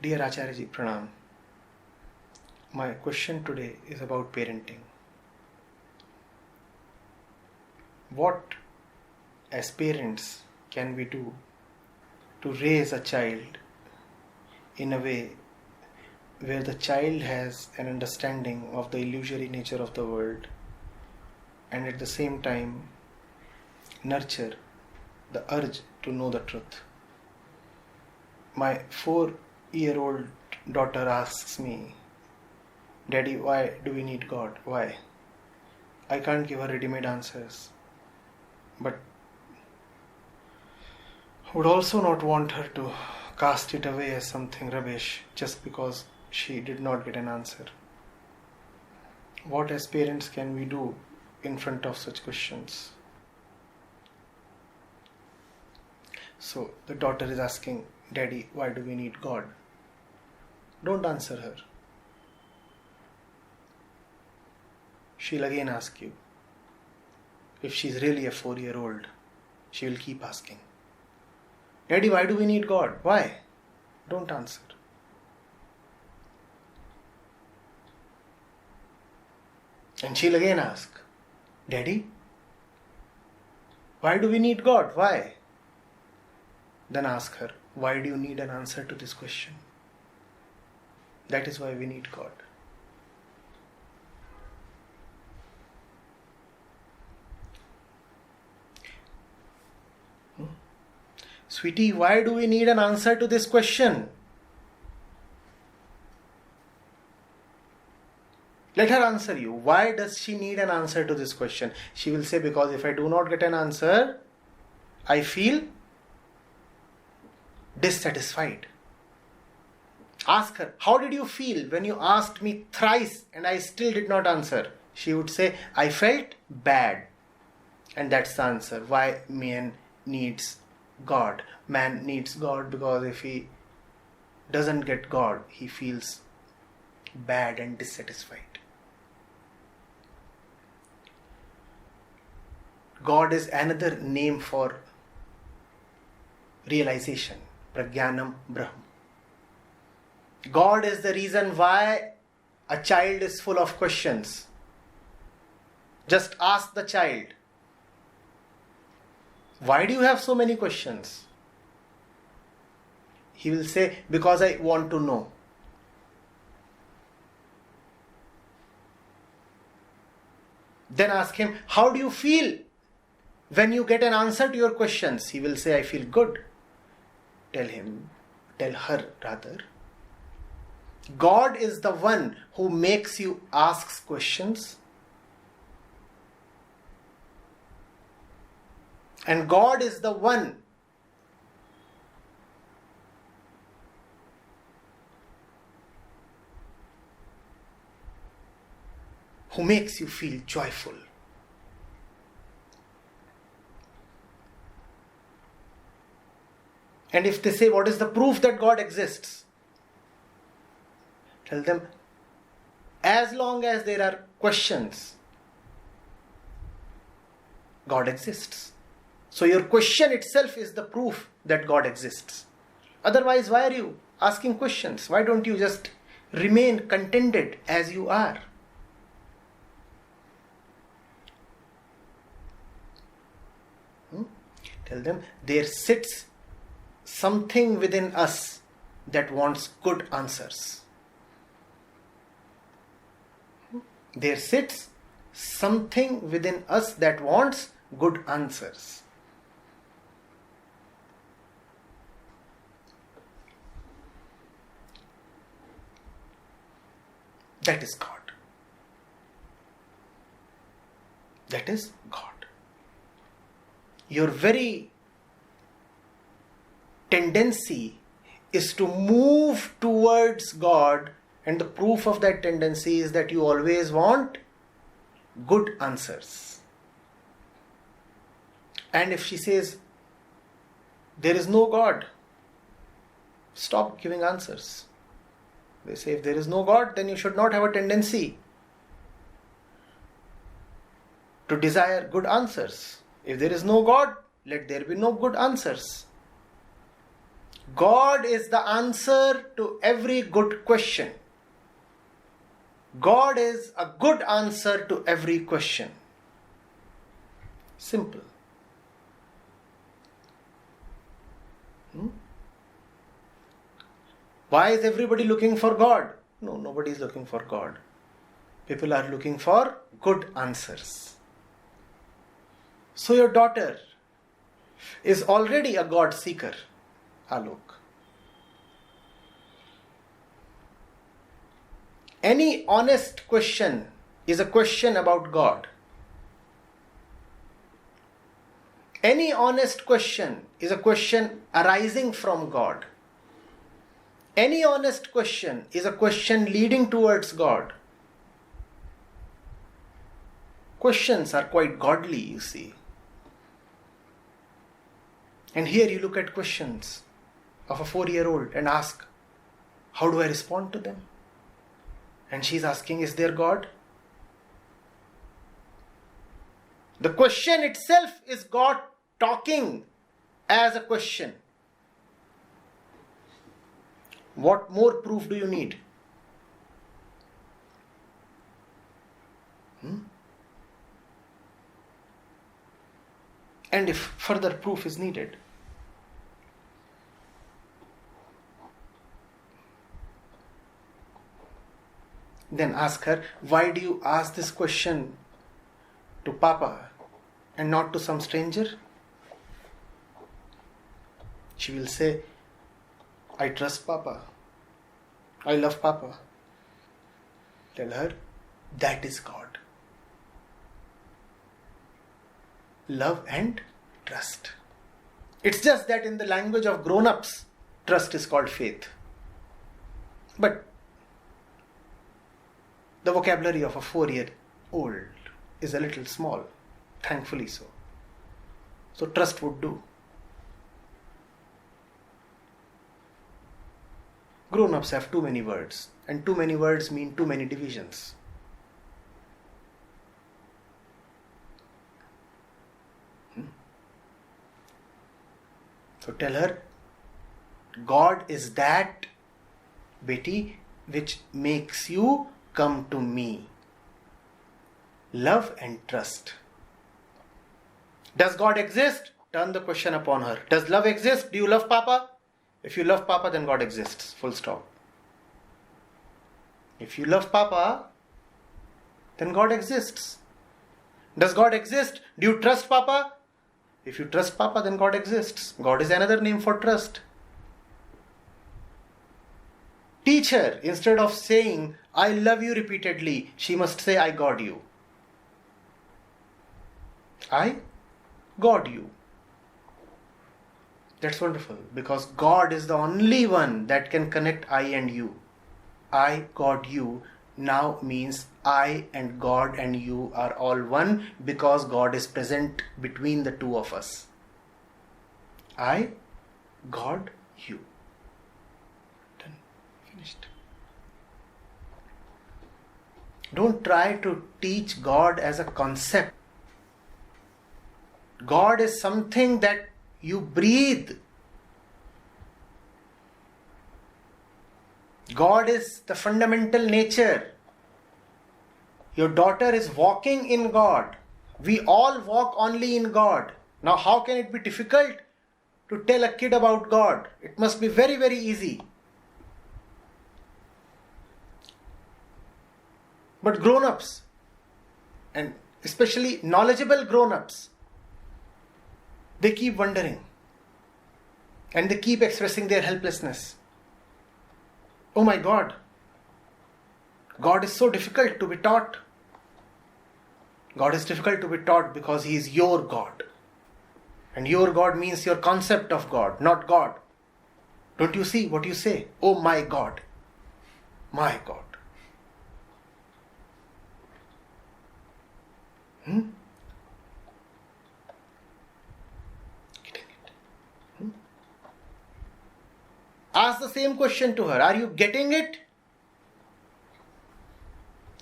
Dear Acharya Pranam, my question today is about parenting. What, as parents, can we do to raise a child in a way where the child has an understanding of the illusory nature of the world and at the same time nurture the urge to know the truth? My 4-year-old daughter asks me, Daddy, why do we need God? Why? I can't give her ready-made answers, but would also not want her to cast it away as something rubbish just because she did not get an answer. What as parents can we do in front of such questions? So the daughter is asking, Daddy, why do we need God? Don't answer her. She'll again ask you. If she's really a 4-year-old, she will keep asking, Daddy, why do we need God? Why? Don't answer. And she'll again ask, Daddy, why do we need God? Why? Then ask her, why do you need an answer to this question? That is why we need God. Sweetie, why do we need an answer to this question? Let her answer you. Why does she need an answer to this question? She will say, because if I do not get an answer, I feel dissatisfied. Ask her, how did you feel when you asked me thrice and I still did not answer? She would say, I felt bad. And that's the answer. Why man needs God. Man needs God because if he doesn't get God, he feels bad and dissatisfied. God is another name for realization. Prajnanam Brahm. God is the reason why a child is full of questions. Just ask the child, why do you have so many questions? He will say, because I want to know. Then ask him, how do you feel when you get an answer to your questions? He will say, I feel good. Tell her rather, God is the one who makes you ask questions. And God is the one who makes you feel joyful. And if they say, what is the proof that God exists? Tell them, as long as there are questions, God exists. So your question itself is the proof that God exists. Otherwise, why are you asking questions? Why don't you just remain contented as you are? Tell them, there sits something within us that wants good answers. There sits something within us that wants good answers. That is God. That is God. Your very tendency is to move towards God, and the proof of that tendency is that you always want good answers. And if she says, there is no God, stop giving answers. They say, if there is no God, then you should not have a tendency to desire good answers. If there is no God, let there be no good answers. God is the answer to every good question. God is a good answer to every question. Simple. Why is everybody looking for God? No, nobody is looking for God. People are looking for good answers. So your daughter is already a God seeker, Alok. Any honest question is a question about God. Any honest question is a question arising from God. Any honest question is a question leading towards God. Questions are quite godly, you see. And here you look at questions of a 4-year-old and ask, how do I respond to them? And she's asking, is there God? The question itself is God talking as a question. What more proof do you need? And if further proof is needed, then ask her, why do you ask this question to Papa and not to some stranger? She will say, I trust Papa. I love Papa. Tell her, that is God. Love and trust. It's just that in the language of grown-ups, trust is called faith. But the vocabulary of a 4-year-old is a little small, thankfully so. So trust would do. Grown-ups have too many words, and too many words mean too many divisions. So tell her, God is that, beti, which makes you come to me. Love and trust. Does God exist? Turn the question upon her. Does love exist? Do you love Papa? If you love Papa, then God exists. Full stop. If you love Papa, then God exists. Does God exist? Do you trust Papa? If you trust Papa, then God exists. God is another name for trust. Teach her, instead of saying, I love you repeatedly, she must say, I got you. I got you. That's wonderful, because God is the only one that can connect I and you. I got you now means I and God and you are all one, because God is present between the two of us. I, God, you. Done. Finished. Don't try to teach God as a concept. God is something that you breathe. God is the fundamental nature. Your daughter is walking in God. We all walk only in God. Now how can it be difficult to tell a kid about God? It must be very, very easy. But grown-ups, and especially knowledgeable grown-ups, they keep wondering. And they keep expressing their helplessness. Oh my God, God is so difficult to be taught. God is difficult to be taught because He is your God. And your God means your concept of God, not God. Don't you see what you say? Oh my God. My God. Getting it? Ask the same question to her. Are you getting it?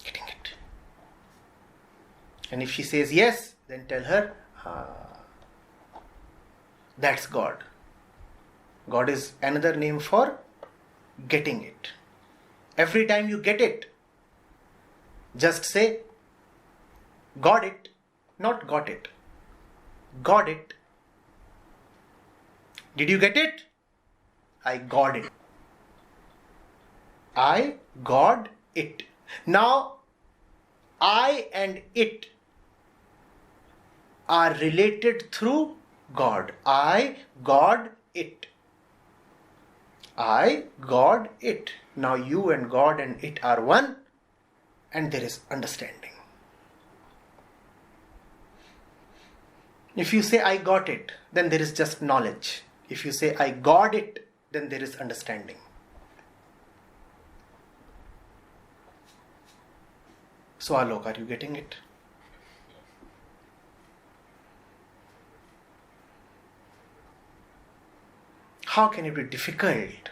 Getting it. And if she says yes, then tell her, that's God. God is another name for getting it. Every time you get it, just say, got it, not got it. Got it. Did you get it? I got it. I got it. Now, I and it are related through God. I got it. I got it. Now you and God and it are one, and there is understanding. If you say I got it, then there is just knowledge. If you say I got it, then there is understanding. So Alok, are you getting it? How can it be difficult?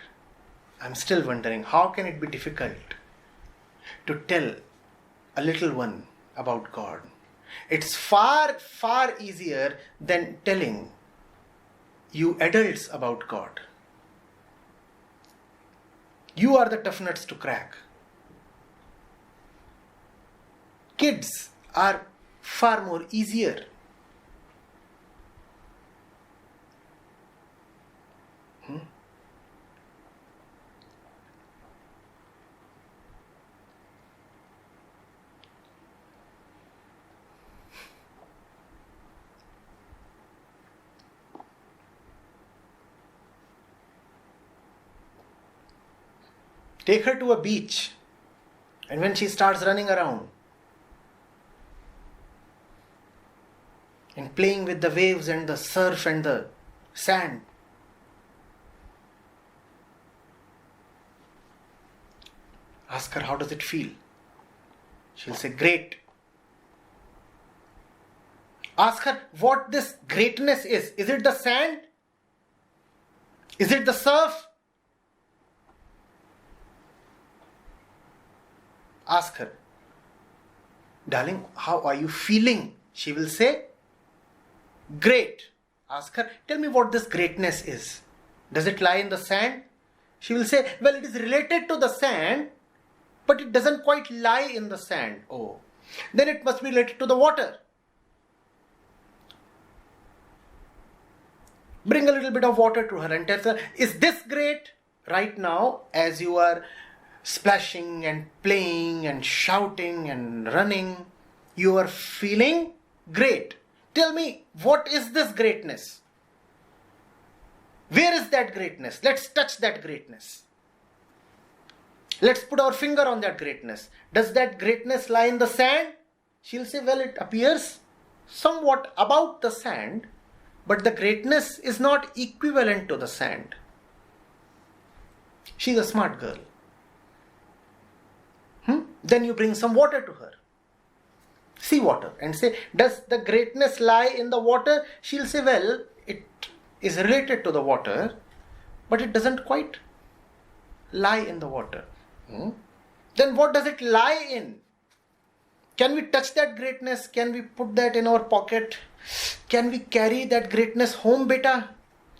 I'm still wondering, how can it be difficult to tell a little one about God? It's far, far easier than telling you adults about God. You are the tough nuts to crack. Kids are far more easier. Take her to a beach, and when she starts running around and playing with the waves and the surf and the sand, ask her, how does it feel? She'll say, great. Ask her what this greatness is. Is it the sand? Is it the surf? Ask her, darling, how are you feeling? She will say, great. Ask her, tell me what this greatness is. Does it lie in the sand? She will say, well, it is related to the sand, but it doesn't quite lie in the sand. Oh, then it must be related to the water. Bring a little bit of water to her and tell her, is this great? Right now, as you are splashing and playing and shouting and running, you are feeling great. Tell me, what is this greatness? Where is that greatness? Let's touch that greatness. Let's put our finger on that greatness. Does that greatness lie in the sand? She'll say, well, it appears somewhat about the sand, but the greatness is not equivalent to the sand. She's a smart girl. Then you bring some water to her. Seawater. And say, does the greatness lie in the water? She'll say, well, it is related to the water, but it doesn't quite lie in the water. Then what does it lie in? Can we touch that greatness? Can we put that in our pocket? Can we carry that greatness home, beta?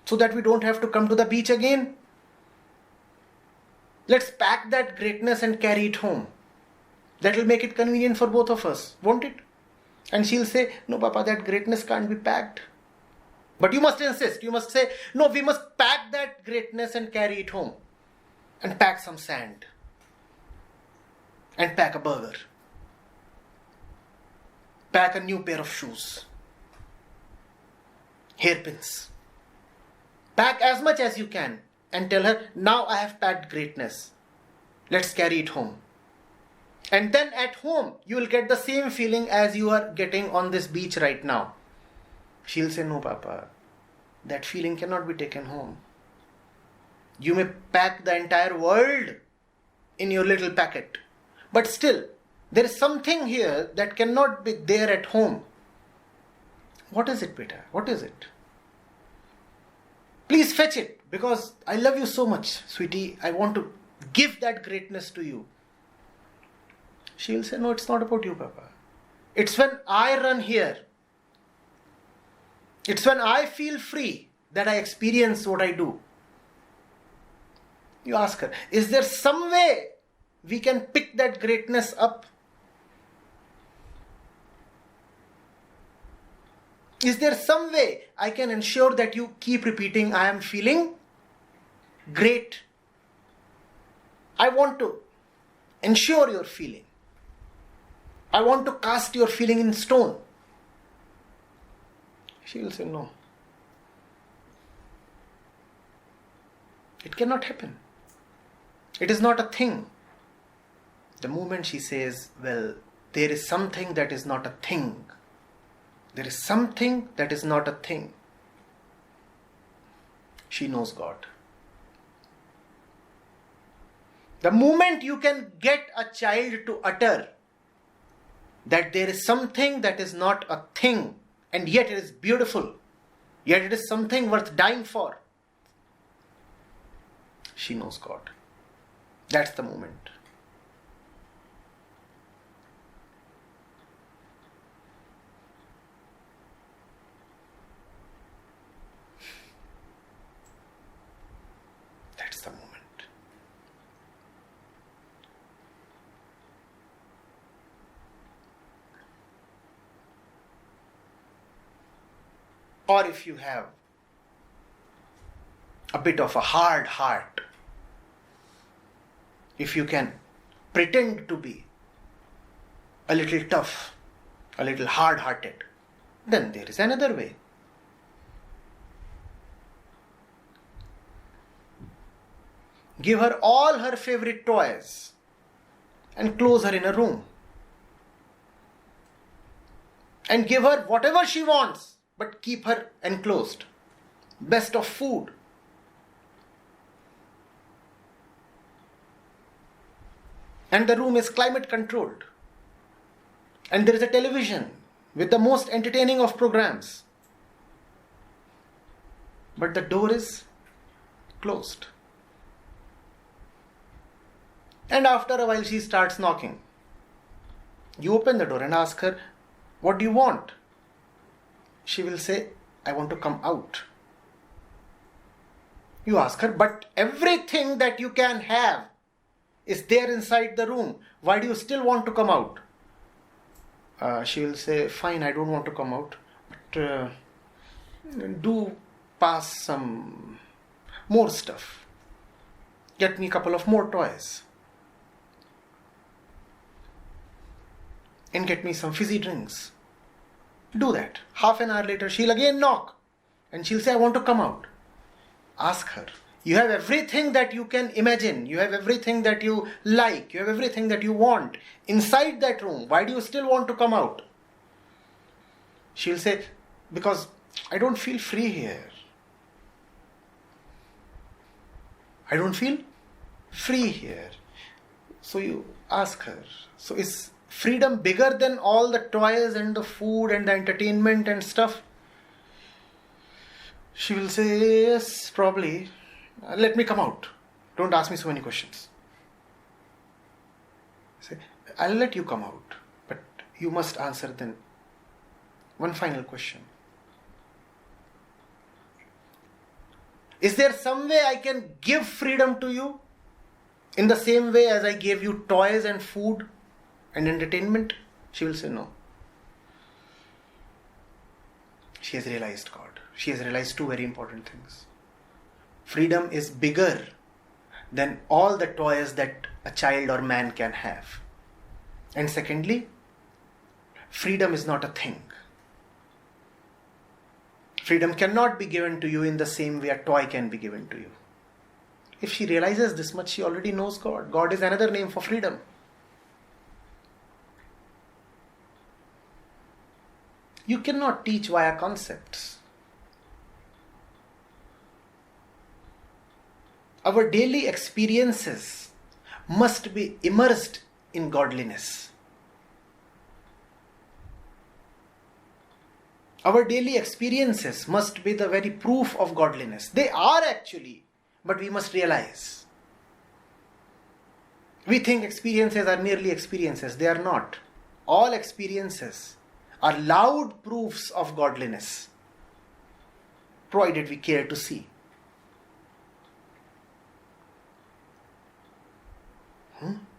So that we don't have to come to the beach again? Let's pack that greatness and carry it home. That will make it convenient for both of us, won't it? And she'll say, no, Papa, that greatness can't be packed. But you must insist. You must say, no, we must pack that greatness and carry it home. And pack some sand. And pack a burger. Pack a new pair of shoes. Hairpins. Pack as much as you can. And tell her, now I have packed greatness. Let's carry it home. And then at home, you will get the same feeling as you are getting on this beach right now. She'll say, no, Papa, that feeling cannot be taken home. You may pack the entire world in your little packet. But still, there is something here that cannot be there at home. What is it, beta? What is it? Please fetch it, because I love you so much, sweetie. I want to give that greatness to you. She will say, no, it's not about you, Papa. It's when I run here. It's when I feel free that I experience what I do. You ask her, is there some way we can pick that greatness up? Is there some way I can ensure that you keep repeating, I am feeling great? I want to ensure your feeling. I want to cast your feeling in stone. She will say, no. It cannot happen. It is not a thing. The moment she says, well, there is something that is not a thing. There is something that is not a thing. She knows God. The moment you can get a child to utter that there is something that is not a thing, and yet it is beautiful, yet it is something worth dying for, she knows God. That's the moment. That's the moment. Or if you have a bit of a hard heart, if you can pretend to be a little tough, a little hard-hearted, then there is another way. Give her all her favorite toys and close her in a room. And give her whatever she wants, but keep her enclosed. Best of food. And the room is climate controlled. And there is a television with the most entertaining of programs. But the door is closed. And after a while she starts knocking. You open the door and ask her, what do you want? She will say, I want to come out. You ask her, but everything that you can have is there inside the room. Why do you still want to come out? She will say, fine, I don't want to come out. But do pass some more stuff. Get me a couple of more toys. And get me some fizzy drinks. Do that. Half an hour later, she'll again knock. And she'll say, I want to come out. Ask her. You have everything that you can imagine. You have everything that you like. You have everything that you want inside that room. Why do you still want to come out? She'll say, because I don't feel free here. I don't feel free here. So you ask her, so is freedom bigger than all the toys and the food and the entertainment and stuff? She will say, yes, probably. Let me come out. Don't ask me so many questions. Say, I'll let you come out, but you must answer then one final question. Is there some way I can give freedom to you in the same way as I gave you toys and food and entertainment? She will say no. She has realized God. She has realized two very important things. Freedom is bigger than all the toys that a child or man can have. And secondly, freedom is not a thing. Freedom cannot be given to you in the same way a toy can be given to you. If she realizes this much, she already knows God. God is another name for freedom. You cannot teach via concepts. Our daily experiences must be immersed in godliness. Our daily experiences must be the very proof of godliness. They are actually, but we must realize. We think experiences are merely experiences. They are not. All experiences are loud proofs of godliness, provided we care to see. Hmm?